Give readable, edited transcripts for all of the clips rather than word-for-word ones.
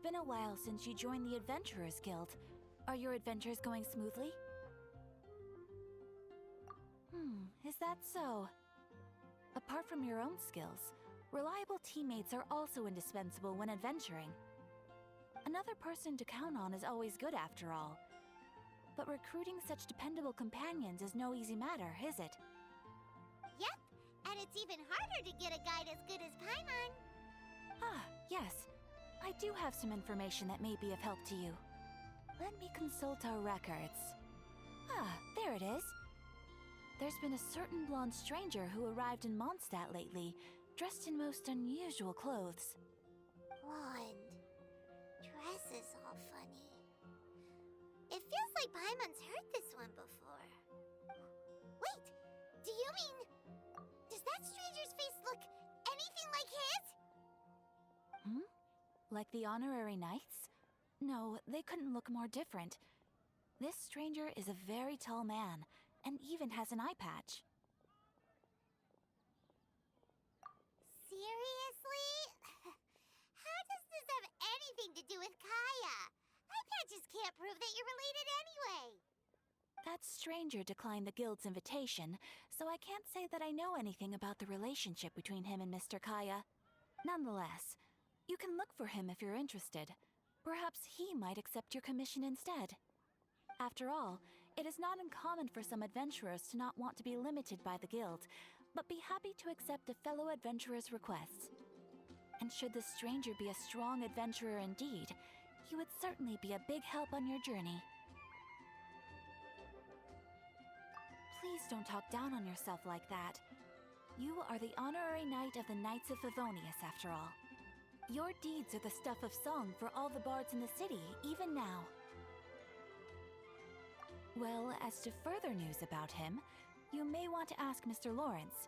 been a while since you joined the Adventurers Guild. Are your adventures going smoothly? Is that so? Apart from your own skills, reliable teammates are also indispensable when adventuring. Another person to count on is always good after all. But recruiting such dependable companions is no easy matter, is it? Yep, and it's even harder to get a guide as good as Paimon. Ah, yes. I do have some information that may be of help to you. Let me consult our records. Ah, there it is. There's been a certain blonde stranger who arrived in Mondstadt lately, dressed in most unusual clothes. Blonde. Dress is all funny. It feels like Paimon's heard this one before. Wait, do you mean... Does that stranger's face look anything like his? Like the honorary knights? No, they couldn't look more different. This stranger is a very tall man, and even has an eye patch. Seriously? How does this have anything to do with Kaya? Eye patches can't prove that you're related anyway. That stranger declined the guild's invitation, so I can't say that I know anything about the relationship between him and Mr. Kaya. Nonetheless, you can look for him if you're interested. Perhaps he might accept your commission instead. After all, it is not uncommon for some adventurers to not want to be limited by the guild, but be happy to accept a fellow adventurer's requests. And should this stranger be a strong adventurer indeed, he would certainly be a big help on your journey. Please don't talk down on yourself like that. You are the honorary knight of the Knights of Favonius, after all. Your deeds are the stuff of song for all the bards in the city, even now. Well, as to further news about him, you may want to ask Mr. Lawrence.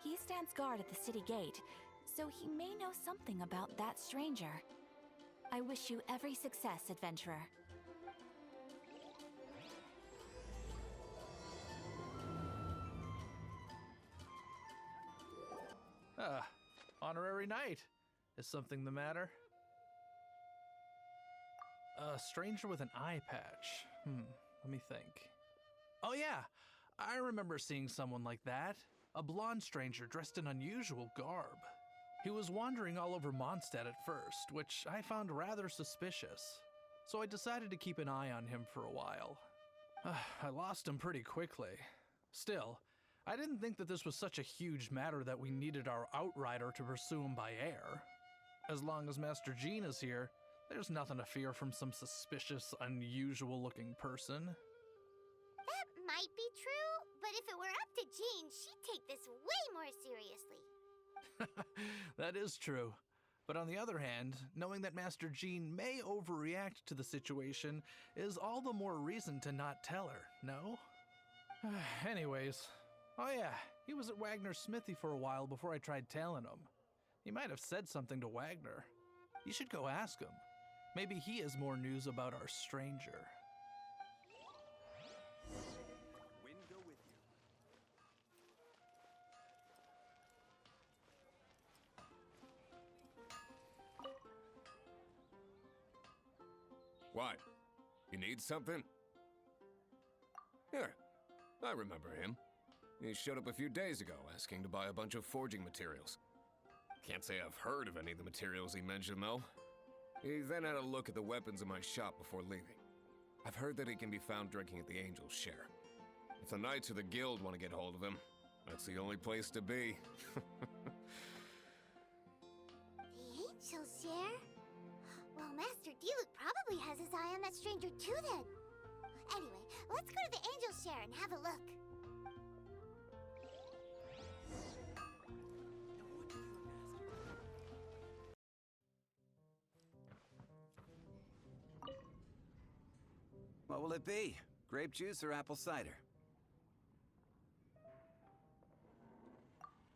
He stands guard at the city gate, so he may know something about that stranger. I wish you every success, adventurer. Honorary knight. Is something the matter? A stranger with an eye patch. Let me think. Oh yeah, I remember seeing someone like that. A blonde stranger dressed in unusual garb. He was wandering all over Mondstadt at first, which I found rather suspicious. So I decided to keep an eye on him for a while. I lost him pretty quickly. Still, I didn't think that this was such a huge matter that we needed our outrider to pursue him by air. As long as Master Jean is here, there's nothing to fear from some suspicious, unusual-looking person. That might be true, but if it were up to Jean, she'd take this way more seriously. That is true. But on the other hand, knowing that Master Jean may overreact to the situation is all the more reason to not tell her, no? Anyways, oh yeah, he was at Wagner's smithy for a while before I tried tailing him. He might have said something to Wagner. You should go ask him. Maybe he has more news about our stranger. Wind go with you. What? You need something? Here, I remember him. He showed up a few days ago asking to buy a bunch of forging materials. Can't say I've heard of any of the materials he mentioned, though. He then had a look at the weapons in my shop before leaving. I've heard that he can be found drinking at the Angel's Share. If the Knights of the Guild want to get hold of him, that's the only place to be. The Angel's Share? Well, Master Diluc probably has his eye on that stranger too then. Anyway, let's go to the Angel's Share and have a look. What will it be? Grape juice or apple cider?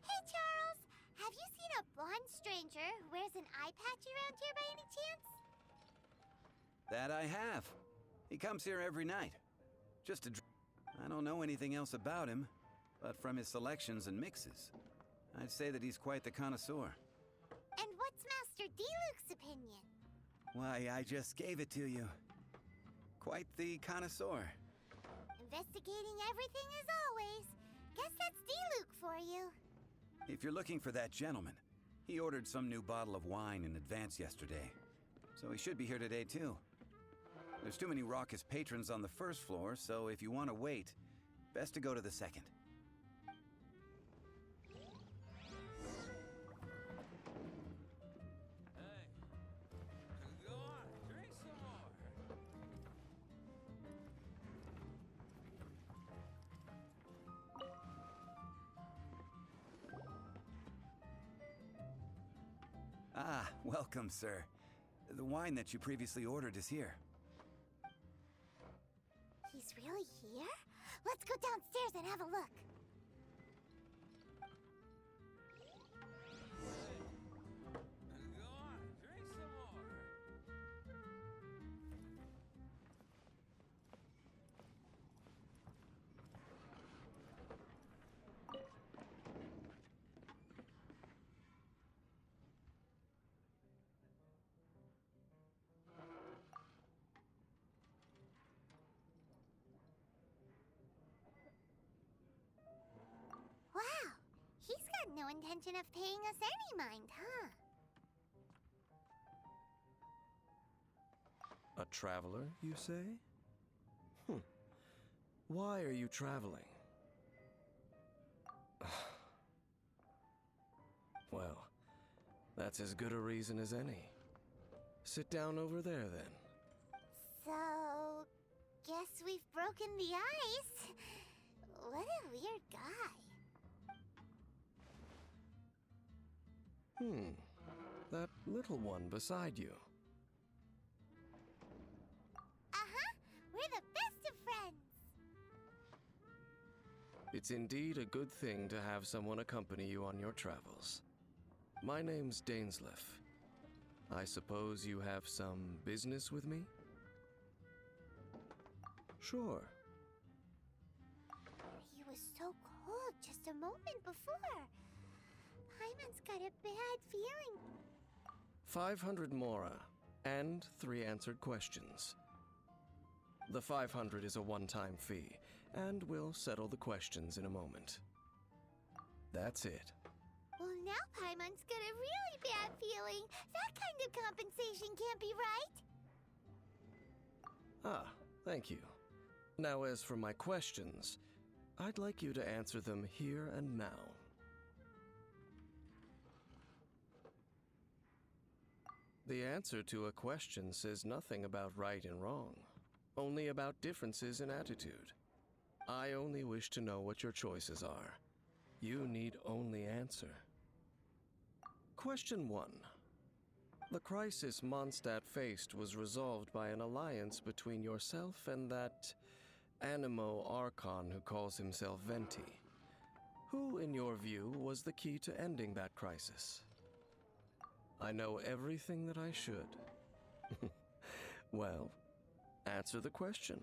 Hey, Charles! Have you seen a blonde stranger who wears an eye patch around here by any chance? That I have. He comes here every night. Just to I don't know anything else about him, but from his selections and mixes, I'd say that he's quite the connoisseur. And what's Master Diluc's opinion? Why, I just gave it to you. Quite the connoisseur. Investigating everything as always. Guess that's D-Luke for you. If you're looking for that gentleman, he ordered some new bottle of wine in advance yesterday. So he should be here today, too. There's too many raucous patrons on the first floor, so if you want to wait, best to go to the second. Go on, drink some more. Ah, welcome, sir. The wine that you previously ordered is here. He's really here? Let's go downstairs and have a look. Go on, drink some more. Wow, he's got no intention of paying us any mind, huh? A traveler, you say? Why are you traveling? Well, that's as good a reason as any. Sit down over there, then. So, guess we've broken the ice. What a weird guy. That little one beside you. Uh-huh, we're the best of friends. It's indeed a good thing to have someone accompany you on your travels. My name's Dainsleif. I suppose you have some business with me? Sure. He was so cold just a moment before. Paimon's got a bad feeling. 500 mora, and 3 answered questions. The 500 is a one-time fee, and we'll settle the questions in a moment. That's it. Well, now Paimon's got a really bad feeling. That kind of compensation can't be right. Ah, thank you. Now, as for my questions, I'd like you to answer them here and now. The answer to a question says nothing about right and wrong, only about differences in attitude. I only wish to know what your choices are. You need only answer. Question 1. The crisis Mondstadt faced was resolved by an alliance between yourself and that Animo Archon who calls himself Venti. Who, in your view, was the key to ending that crisis? I know everything that I should. Well, answer the question.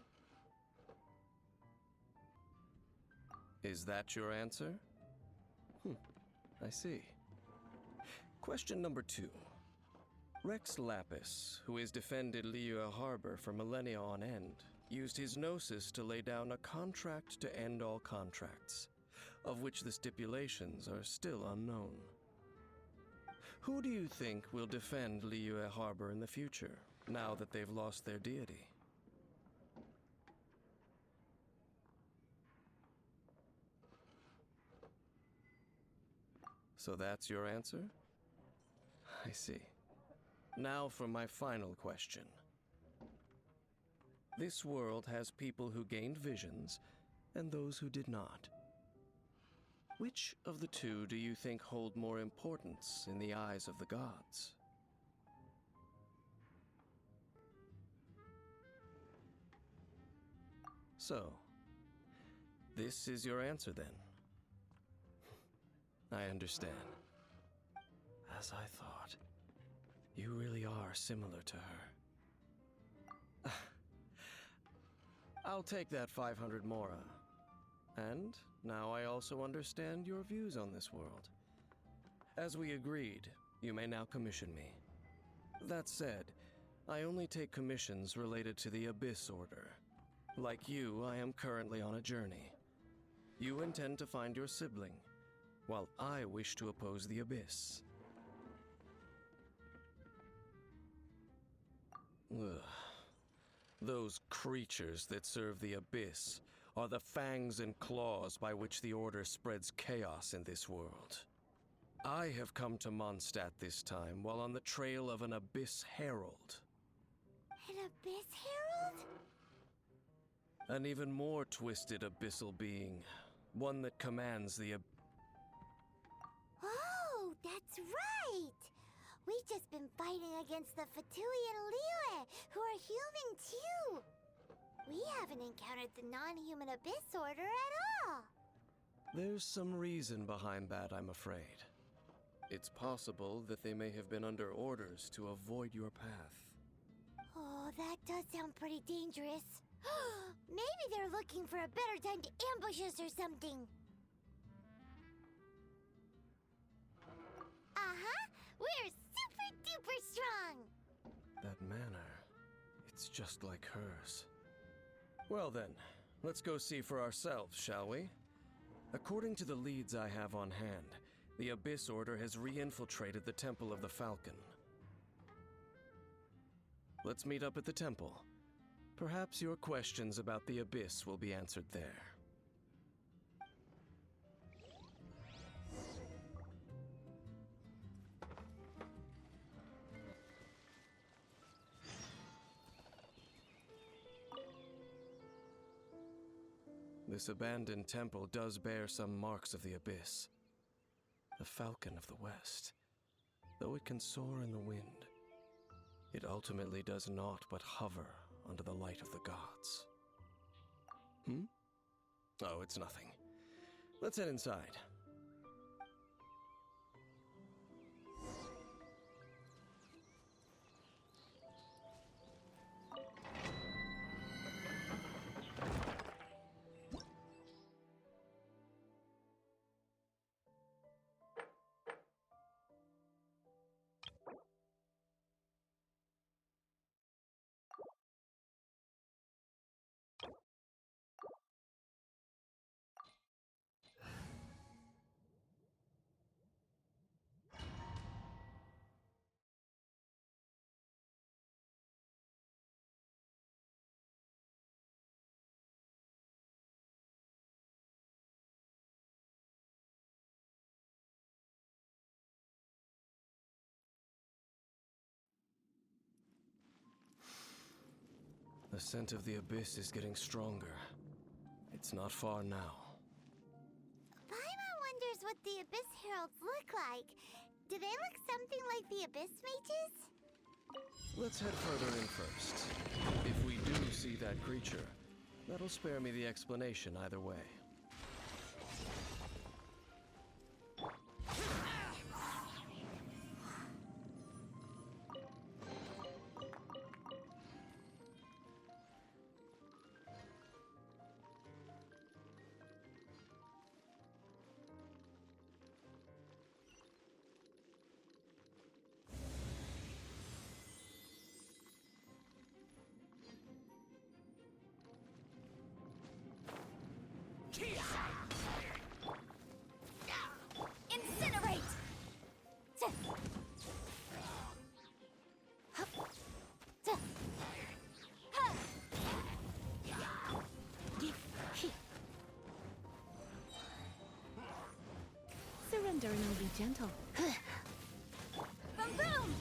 Is that your answer? I see. Question number 2. Rex Lapis, who has defended Liyue Harbor for millennia on end, used his gnosis to lay down a contract to end all contracts, of which the stipulations are still unknown. Who do you think will defend Liyue Harbor in the future, now that they've lost their deity? So that's your answer? I see. Now for my final question. This world has people who gained visions, and those who did not. Which of the two do you think hold more importance in the eyes of the gods? So, this is your answer then? I understand. As I thought, you really are similar to her. I'll take that 500 mora. And now I also understand your views on this world. As we agreed, you may now commission me. That said, I only take commissions related to the Abyss Order. Like you, I am currently on a journey. You intend to find your sibling, while I wish to oppose the Abyss. Ugh. Those creatures that serve the Abyss are the fangs and claws by which the Order spreads chaos in this world. I have come to Mondstadt this time while on the trail of an Abyss Herald. An Abyss Herald? An even more twisted abyssal being. One that commands the Oh, that's right! We've just been fighting against the Fatui and Liyue, who are human too! We haven't encountered the non-human Abyss Order at all! There's some reason behind that, I'm afraid. It's possible that they may have been under orders to avoid your path. Oh, that does sound pretty dangerous. Maybe they're looking for a better time to ambush us or something. Uh-huh! We're super duper strong! That manner, it's just like hers. Well then, let's go see for ourselves, shall we? According to the leads I have on hand, the Abyss Order has re-infiltrated the Temple of the Falcon. Let's meet up at the temple. Perhaps your questions about the Abyss will be answered there. This abandoned temple does bear some marks of the Abyss. The Falcon of the West. Though it can soar in the wind, it ultimately does naught but hover under the light of the gods. Oh, it's nothing. Let's head inside. The scent of the Abyss is getting stronger. It's not far now. Paimon wonders what the Abyss Heralds look like. Do they look something like the Abyss Mages? Let's head further in first. If we do see that creature, that'll spare me the explanation either way. Incinerate! Surrender and I'll be gentle. Boom boom!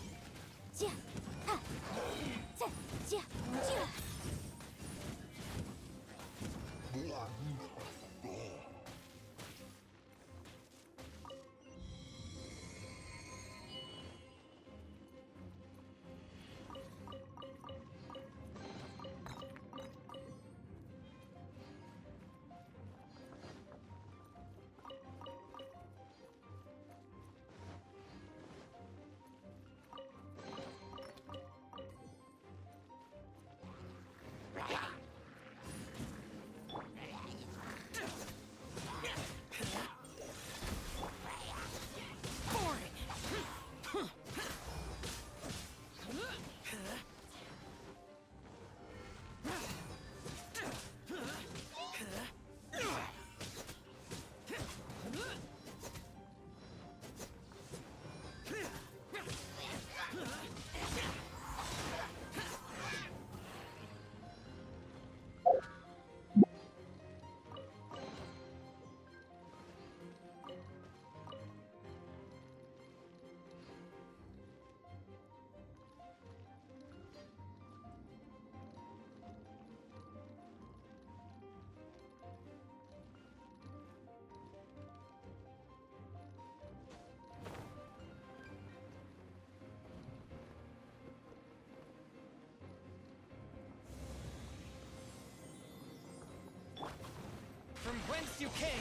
from whence you came,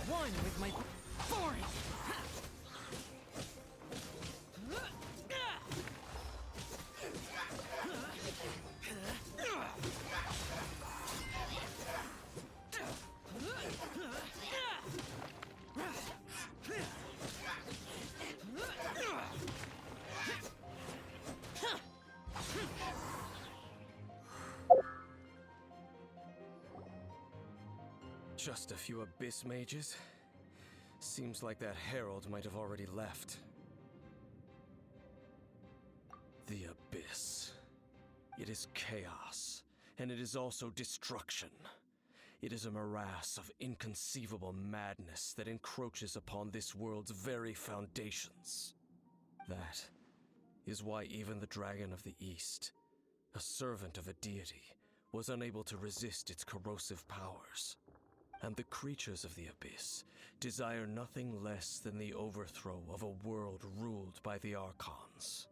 one with my foreign. Just a few Abyss mages? Seems like that herald might have already left. The Abyss. It is chaos, and it is also destruction. It is a morass of inconceivable madness that encroaches upon this world's very foundations. That is why even the Dragon of the East, a servant of a deity, was unable to resist its corrosive powers. And the creatures of the Abyss desire nothing less than the overthrow of a world ruled by the Archons.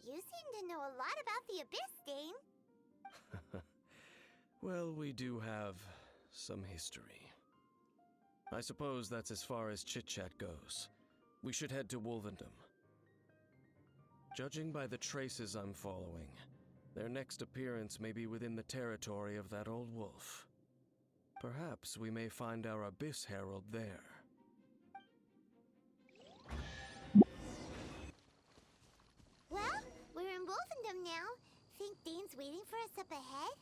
You seem to know a lot about the Abyss, Dane. Well, we do have some history. I suppose that's as far as chit-chat goes. We should head to Wolvendom. Judging by the traces I'm following, their next appearance may be within the territory of that old wolf. Perhaps we may find our Abyss Herald there. Well, we're in Wolfendom now. Think Dane's waiting for us up ahead?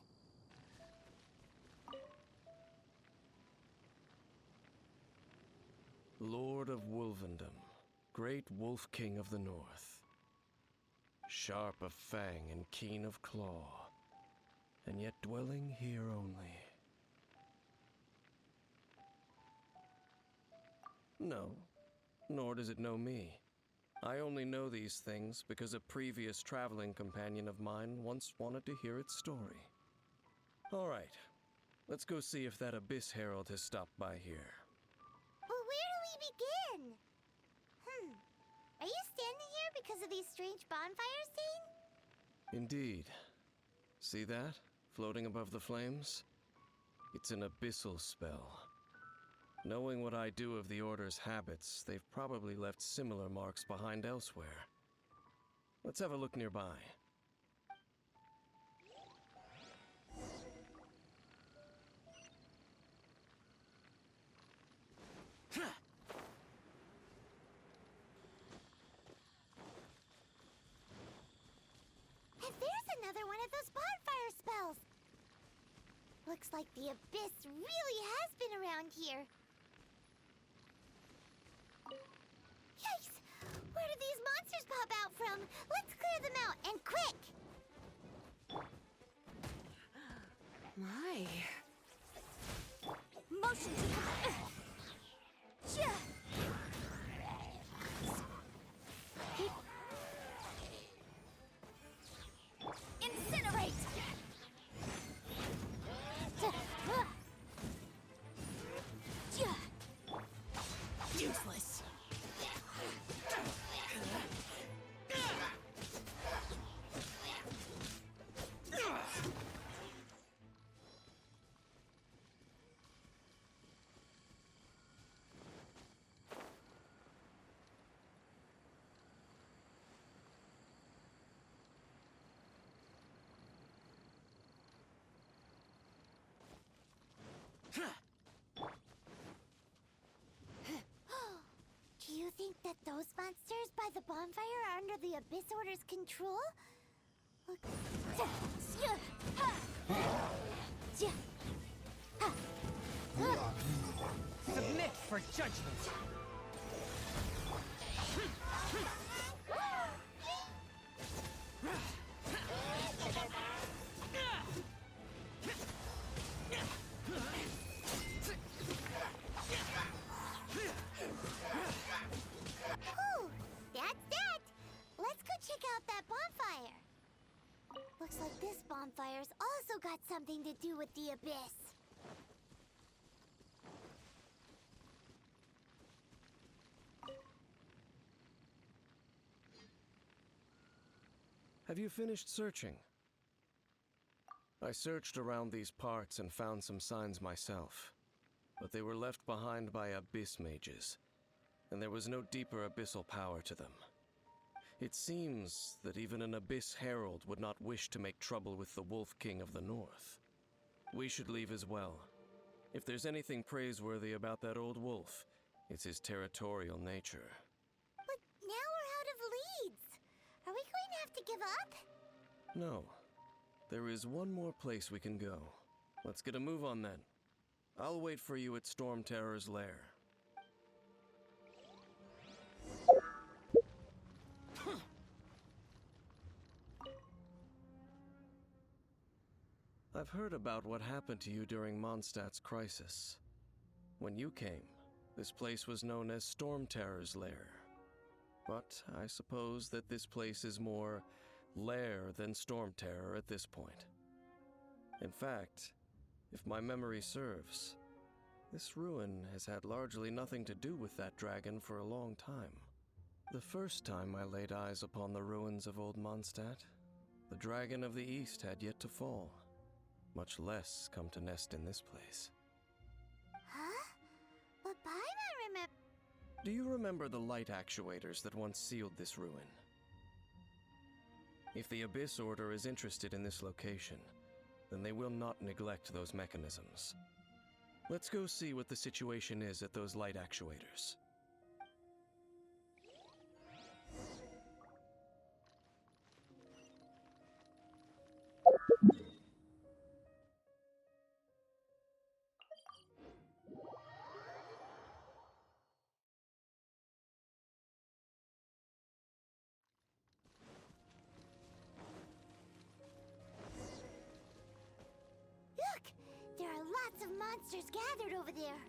Lord of Wolvendom, great Wolf King of the North. Sharp of fang and keen of claw, and yet dwelling here only. No, nor does it know me. I only know these things because a previous traveling companion of mine once wanted to hear its story. All right, let's go see if that Abyss Herald has stopped by here. But where do we begin? Are you standing here because of these strange bonfires, Dane? Indeed. See that, floating above the flames? It's an abyssal spell. Knowing what I do of the Order's habits, they've probably left similar marks behind elsewhere. Let's have a look nearby. And there's another one of those bonfire spells! Looks like the Abyss really has been around here. Yikes! Where do these monsters pop out from? Let's clear them out, and quick! My. Motion to. Incinerate! Useless. Do you think that those monsters by the bonfire are under the Abyss Order's control? Look. Submit for judgment. Ooh, that's that! Let's go check out that bonfire. Looks like this bonfire's also got something to do with the Abyss. Have you finished searching? I searched around these parts and found some signs myself. but they were left behind by abyss mages, and there was no deeper abyssal power to them. It seems that even an Abyss Herald would not wish to make trouble with the Wolf King of the North. We should leave as well. If there's anything praiseworthy about that old wolf, it's his territorial nature. But now we're out of leads. Are we going to have to give up? No. There is one more place we can go. Let's get a move on then. I'll wait for you at Storm Terror's lair. I've heard about what happened to you during Mondstadt's crisis. When you came, this place was known as Storm Terror's lair. But I suppose that this place is more lair than Storm Terror at this point. In fact, if my memory serves, this ruin has had largely nothing to do with that dragon for a long time. The first time I laid eyes upon the ruins of Old Mondstadt, the Dragon of the East had yet to fall, much less come to nest in this place. Huh? But Paimon remember. Do you remember the light actuators that once sealed this ruin? If the Abyss Order is interested in this location, then they will not neglect those mechanisms. Let's go see what the situation is at those light actuators. Look! There are lots of monsters gathered over there.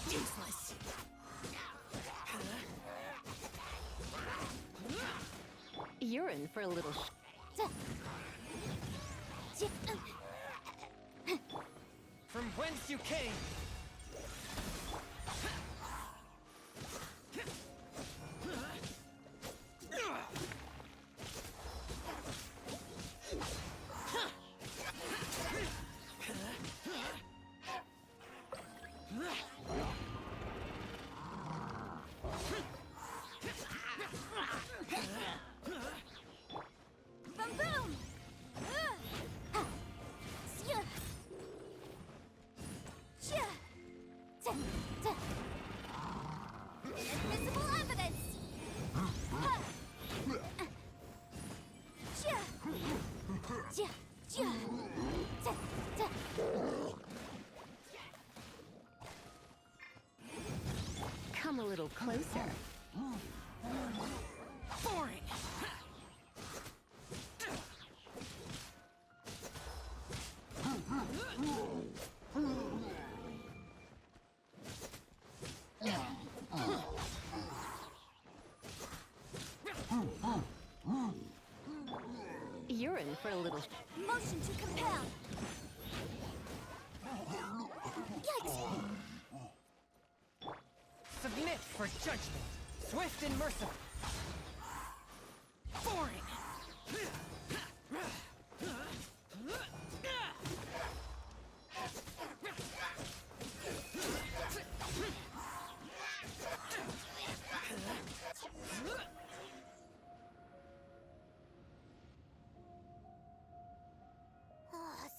Useless. You're in for a little from whence you came. Invisible evidence! Come a little closer. Boring. You're in for a little. Motion to compel! Yikes! Submit for judgment. Swift and merciful. Boring.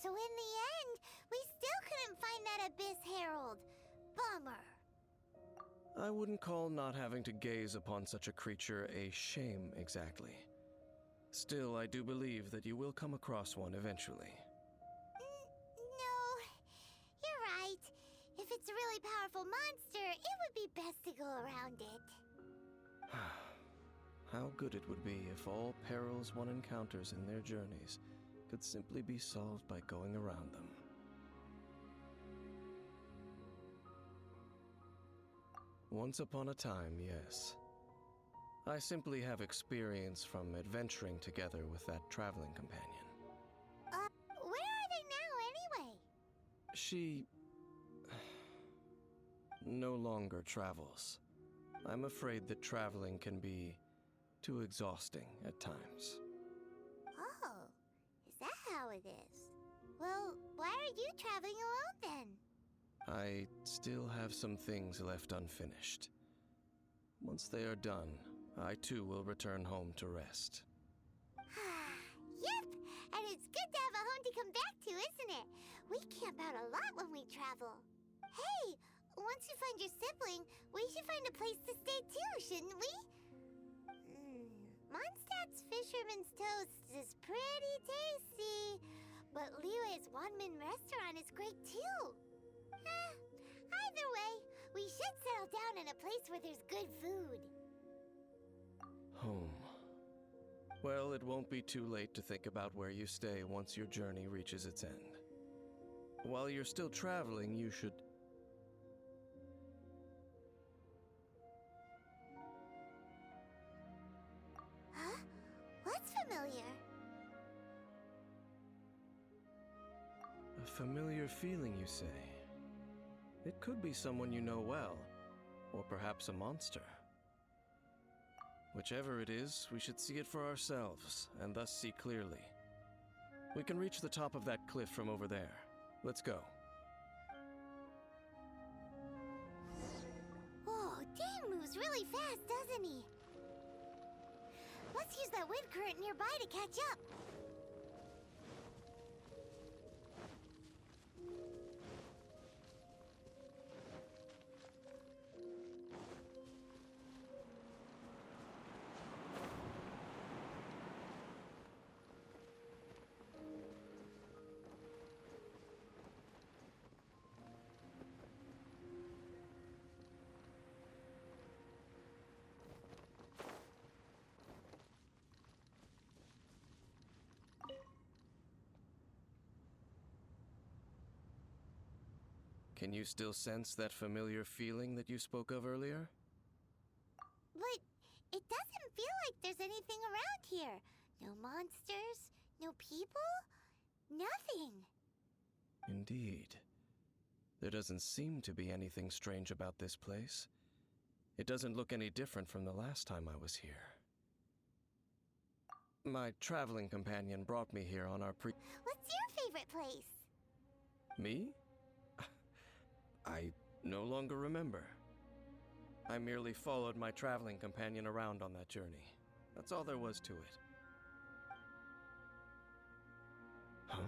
So in the end, we still couldn't find that Abyss Herald. Bummer. I wouldn't call not having to gaze upon such a creature a shame exactly. Still, I do believe that you will come across one eventually. No, you're right. If it's a really powerful monster, it would be best to go around it. How good it would be if all perils one encounters in their journeys could simply be solved by going around them. Once upon a time, yes. I simply have experience from adventuring together with that traveling companion. Where are they now anyway? She no longer travels. I'm afraid that traveling can be too exhausting at times. Oh, is that how it is? Well, why are you traveling alone then? I still have some things left unfinished. Once they are done, I too will return home to rest. Yep, and it's good to have a home to come back to, isn't it? We camp out a lot when we travel. Hey, once you find your sibling, we should find a place to stay too, shouldn't we? Mondstadt's Fisherman's Toast is pretty tasty, but Liyue's Wanmin restaurant is great too. Either way, we should settle down in a place where there's good food. Home. Well, it won't be too late to think about where you stay once your journey reaches its end. While you're still traveling, you should... Huh? What's familiar? A familiar feeling, you say? It could be someone you know well, or perhaps a monster. Whichever it is, we should see it for ourselves, and thus see clearly. We can reach the top of that cliff from over there. Let's go. Whoa, Dane moves really fast, doesn't he? Let's use that wind current nearby to catch up. Can you still sense that familiar feeling that you spoke of earlier? But it doesn't feel like there's anything around here. No monsters, no people, nothing. Indeed. There doesn't seem to be anything strange about this place. It doesn't look any different from the last time I was here. My traveling companion brought me here on our What's your favorite place? Me? I no longer remember. I merely followed my traveling companion around on that journey. That's all there was to it. Huh?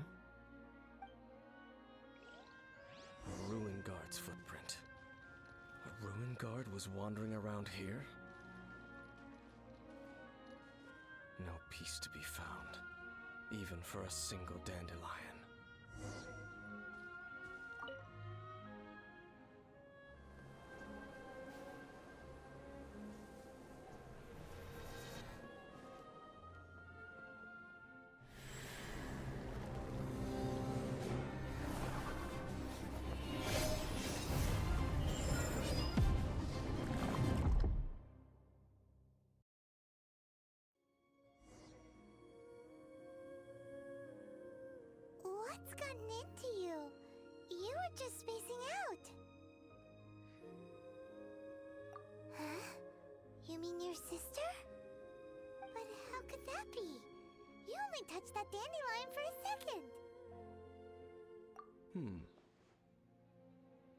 A ruin guard's footprint. A ruin guard was wandering around here? No peace to be found, even for a single dandelion. What's gotten into you? You were just spacing out. Huh? You mean your sister? But how could that be? You only touched that dandelion for a second.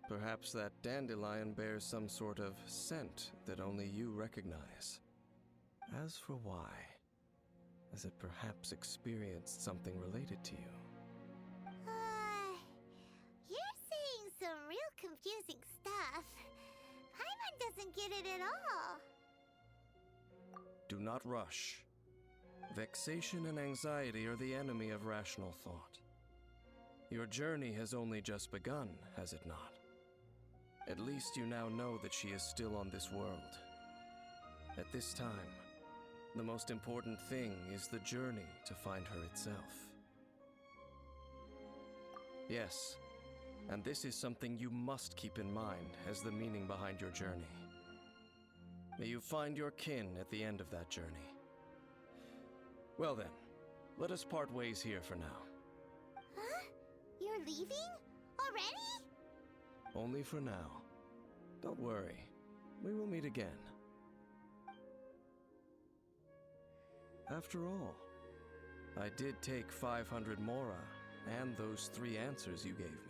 Perhaps that dandelion bears some sort of scent that only you recognize. As for why, has it perhaps experienced something related to you? You're saying some real confusing stuff. Paimon doesn't get it at all. Do not rush. Vexation and anxiety are the enemy of rational thought. Your journey has only just begun, has it not? At least you now know that she is still on this world. At this time, the most important thing is the journey to find her itself. Yes, and this is something you must keep in mind as the meaning behind your journey. May you find your kin at the end of that journey. Well then, let us part ways here for now. Huh? You're leaving? Already? Only for now. Don't worry, we will meet again. After all, I did take 500 mora and those 3 answers you gave me.